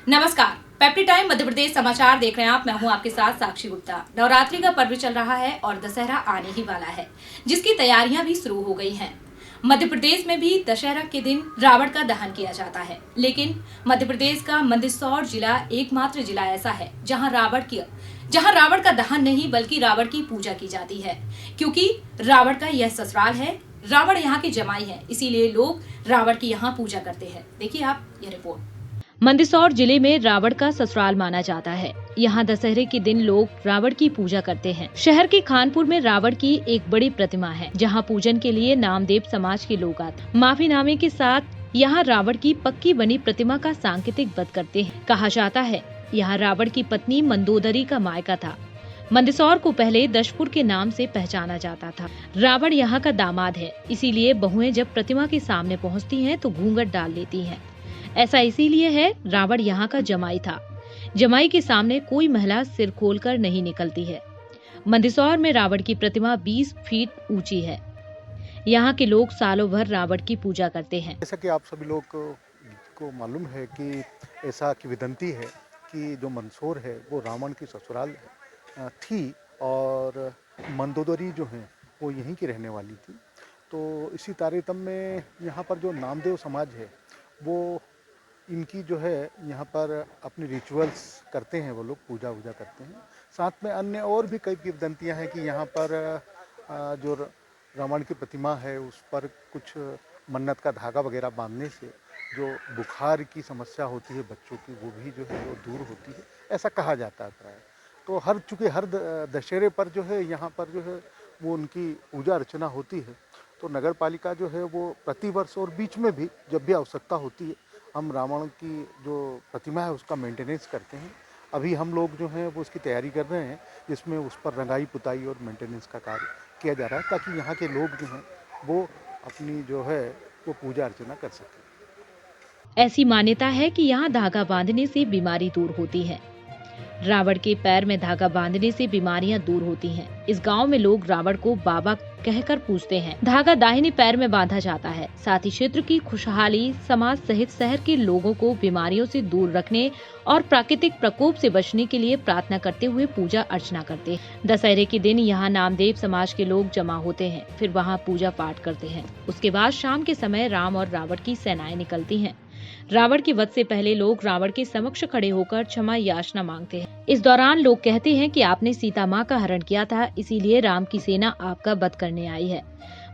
नमस्कार, पेप्टी टाइम मध्य प्रदेश समाचार देख रहे हैं आप। मैं हूं आपके साथ साक्षी गुप्ता। नवरात्रि का पर्व चल रहा है और दशहरा आने ही वाला है, जिसकी तैयारियां भी शुरू हो गई हैं। मध्य प्रदेश में भी दशहरा के दिन रावण का दहन किया जाता है, लेकिन मध्य प्रदेश का मंदसौर जिला एकमात्र जिला ऐसा है जहां रावण का दहन नहीं बल्कि रावण की पूजा की जाती है, क्योंकि रावण का यह ससुराल है। रावण यहाँ के जमाई है, इसीलिए लोग रावण की यहाँ पूजा करते हैं। देखिए आप यह रिपोर्ट। मंदसौर जिले में रावण का ससुराल माना जाता है। यहाँ दशहरे के दिन लोग रावण की पूजा करते हैं। शहर के खानपुर में रावण की एक बड़ी प्रतिमा है, जहाँ पूजन के लिए नामदेव समाज के लोग आते। माफीनामे के साथ यहाँ रावण की पक्की बनी प्रतिमा का सांकेतिक वध करते हैं। कहा जाता है यहाँ रावण की पत्नी मंदोदरी का मायका था। मंदसौर को पहले दशपुर के नाम से पहचाना जाता था। रावण यहाँ का दामाद है, इसीलिए बहुएं जब प्रतिमा के सामने पहुँचती हैं तो घूंघट डाल लेती हैं। ऐसा इसीलिए है, रावण यहाँ का जमाई था। जमाई के सामने कोई महिला सिर खोलकर नहीं निकलती है। मंदसौर में रावण की प्रतिमा 20 फीट ऊंची है। यहाँ के लोग सालों भर रावण की पूजा करते हैं। जैसा कि आप सभी लोग को मालूम है कि ऐसा किंवदंती है कि जो मंदसौर है वो रावण की ससुराल थी और मंदोदरी जो है वो यहीं की रहने वाली थी। तो इसी तारतम्य में यहाँ पर जो नामदेव समाज है वो इनकी जो है यहाँ पर अपनी रिचुअल्स करते हैं, वो लोग पूजा वूजा करते हैं। साथ में अन्य और भी कई किंवदंतियाँ हैं कि यहाँ पर जो रावण की प्रतिमा है उस पर कुछ मन्नत का धागा वगैरह बांधने से जो बुखार की समस्या होती है बच्चों की वो भी जो है वो दूर होती है, ऐसा कहा जाता है। तो चूँकि हर दशहरे पर जो है यहाँ पर जो है वो उनकी पूजा अर्चना होती है, तो नगर पालिका जो है वो प्रतिवर्ष और बीच में भी जब भी आवश्यकता होती है हम रावण की जो प्रतिमा है उसका मेंटेनेंस करते हैं। अभी हम लोग जो हैं वो उसकी तैयारी कर रहे हैं, जिसमें उस पर रंगाई पुताई और मेंटेनेंस का कार्य किया जा रहा है, ताकि यहाँ के लोग जो हैं वो अपनी जो है वो पूजा अर्चना कर सकें। ऐसी मान्यता है कि यहाँ धागा बांधने से बीमारी दूर होती है। रावण के पैर में धागा बांधने से बीमारियां दूर होती हैं। इस गांव में लोग रावण को बाबा कहकर पूजते हैं। धागा दाहिने पैर में बांधा जाता है। साथ ही क्षेत्र की खुशहाली, समाज सहित शहर के लोगों को बीमारियों से दूर रखने और प्राकृतिक प्रकोप से बचने के लिए प्रार्थना करते हुए पूजा अर्चना करते हैं। दशहरे के दिन यहाँ नामदेव समाज के लोग जमा होते हैं, फिर वहाँ पूजा पाठ करते हैं। उसके बाद शाम के समय राम और रावण की सेनाएं निकलती हैं। रावण के वध से पहले लोग रावण के समक्ष खड़े होकर क्षमा याचना मांगते हैं। इस दौरान लोग कहते हैं कि आपने सीता माँ का हरण किया था, इसीलिए राम की सेना आपका वध करने आई है।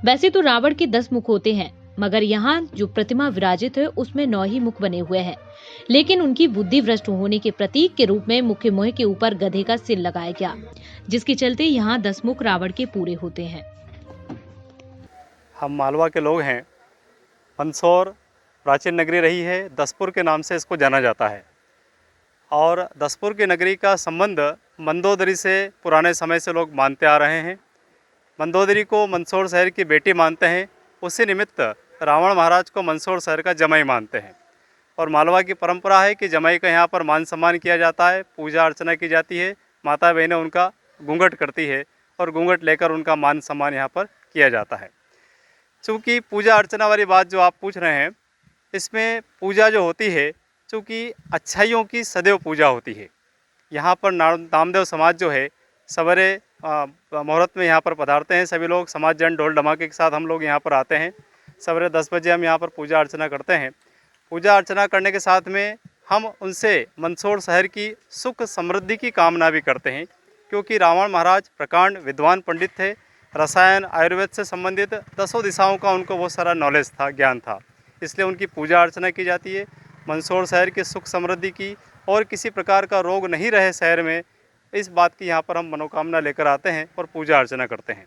वैसे तो रावण के 10 मुख होते हैं, मगर यहाँ जो प्रतिमा विराजित है उसमें 9 ही मुख बने हुए हैं। लेकिन उनकी बुद्धि भ्रष्ट होने के प्रतीक के रूप में मुख्य मुंह के ऊपर गधे का सिर लगाया गया, जिसके चलते यहाँ 10 मुख रावण के पूरे होते हैं। हम मालवा के लोग हैं। मंदसौर प्राचीन नगरी रही है, दशपुर के नाम से इसको जाना जाता है और दशपुर की नगरी का संबंध मंदोदरी से पुराने समय से लोग मानते आ रहे हैं। मंदोदरी को मंदसौर शहर की बेटी मानते हैं। उसी निमित्त रावण महाराज को मंदसौर शहर का जमाई मानते हैं और मालवा की परंपरा है कि जमाई का यहाँ पर मान सम्मान किया जाता है, पूजा अर्चना की जाती है। माता बहनें उनका घूंघट करती है और घूंघट लेकर उनका मान सम्मान यहाँ पर किया जाता है। चूँकि पूजा अर्चना वाली बात जो आप पूछ रहे हैं, इसमें पूजा जो होती है, चूँकि अच्छाइयों की सदैव पूजा होती है। यहाँ पर नामदेव समाज जो है सवेरे मुहूर्त में यहाँ पर पधारते हैं। सभी लोग समाज जन ढोल धमाके के साथ हम लोग यहाँ पर आते हैं। सवेरे 10 बजे हम यहाँ पर पूजा अर्चना करते हैं। पूजा अर्चना करने के साथ में हम उनसे मंदसौर शहर की सुख समृद्धि की कामना भी करते हैं, क्योंकि रावण महाराज प्रकांड विद्वान पंडित थे। रसायन आयुर्वेद से संबंधित 10 दिशाओं का उनको बहुत सारा नॉलेज था, ज्ञान था, इसलिए उनकी पूजा अर्चना की जाती है। मंदसौर शहर की सुख समृद्धि की और किसी प्रकार का रोग नहीं रहे शहर में, इस बात की यहाँ पर हम मनोकामना लेकर आते हैं और पूजा अर्चना करते हैं।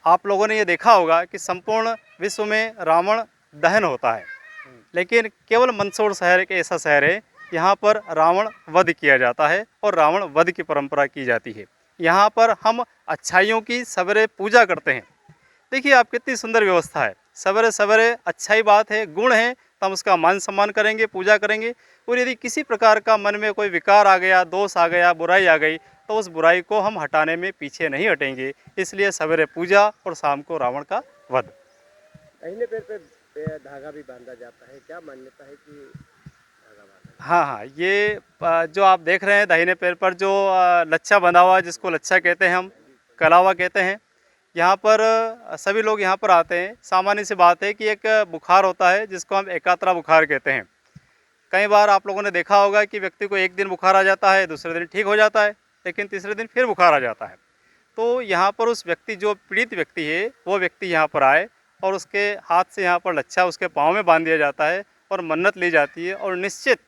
आप लोगों ने ये देखा होगा कि संपूर्ण विश्व में रावण दहन होता है, लेकिन केवल मंदसौर शहर एक ऐसा शहर है यहाँ पर रावण वध किया जाता है और रावण वध की परंपरा की जाती है। यहाँ पर हम अच्छाइयों की सवेरे पूजा करते हैं। देखिए आप कितनी सुंदर व्यवस्था है। सवेरे सवेरे अच्छाई बात है, गुण है, तो हम उसका मान सम्मान करेंगे, पूजा करेंगे। और यदि किसी प्रकार का मन में कोई विकार आ गया, दोष आ गया, बुराई आ गई, तो उस बुराई को हम हटाने में पीछे नहीं हटेंगे। इसलिए सवेरे पूजा और शाम को रावण का वध। दाहिने पैर पे धागा भी बांधा जाता है, क्या मान्यता है कि धागा बांधा हाँ हाँ, ये जो आप देख रहे हैं दाहिने पैर पर जो लच्छा बंधा हुआ है, जिसको लच्छा कहते हैं, हम कलावा कहते हैं। यहाँ पर सभी लोग यहाँ पर आते हैं। सामान्य सी बात है कि एक बुखार होता है जिसको हम एकात्रा बुखार कहते हैं। कई बार आप लोगों ने देखा होगा कि व्यक्ति को एक दिन बुखार आ जाता है, दूसरे दिन ठीक हो जाता है, लेकिन तीसरे दिन फिर बुखार आ जाता है। तो यहाँ पर उस व्यक्ति, जो पीड़ित व्यक्ति है, वो व्यक्ति यहाँ पर आए और उसके हाथ से यहाँ पर लच्छा उसके पाँव में बांध दिया जाता है और मन्नत ली जाती है, और निश्चित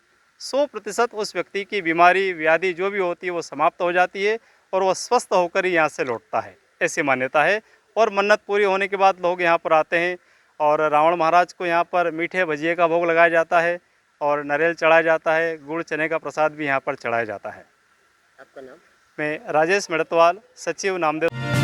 100% उस व्यक्ति की बीमारी व्याधि जो भी होती है वो समाप्त हो जाती है और वो स्वस्थ होकर ही यहाँ से लौटता है, ऐसी मान्यता है। और मन्नत पूरी होने के बाद लोग यहाँ पर आते हैं और रावण महाराज को यहाँ पर मीठे भजिए का भोग लगाया जाता है और नारियल चढ़ाया जाता है, गुड़ चने का प्रसाद भी यहाँ पर चढ़ाया जाता है। आपका नाम? मैं राजेश मेड़तवाल, सचिव नामदेव।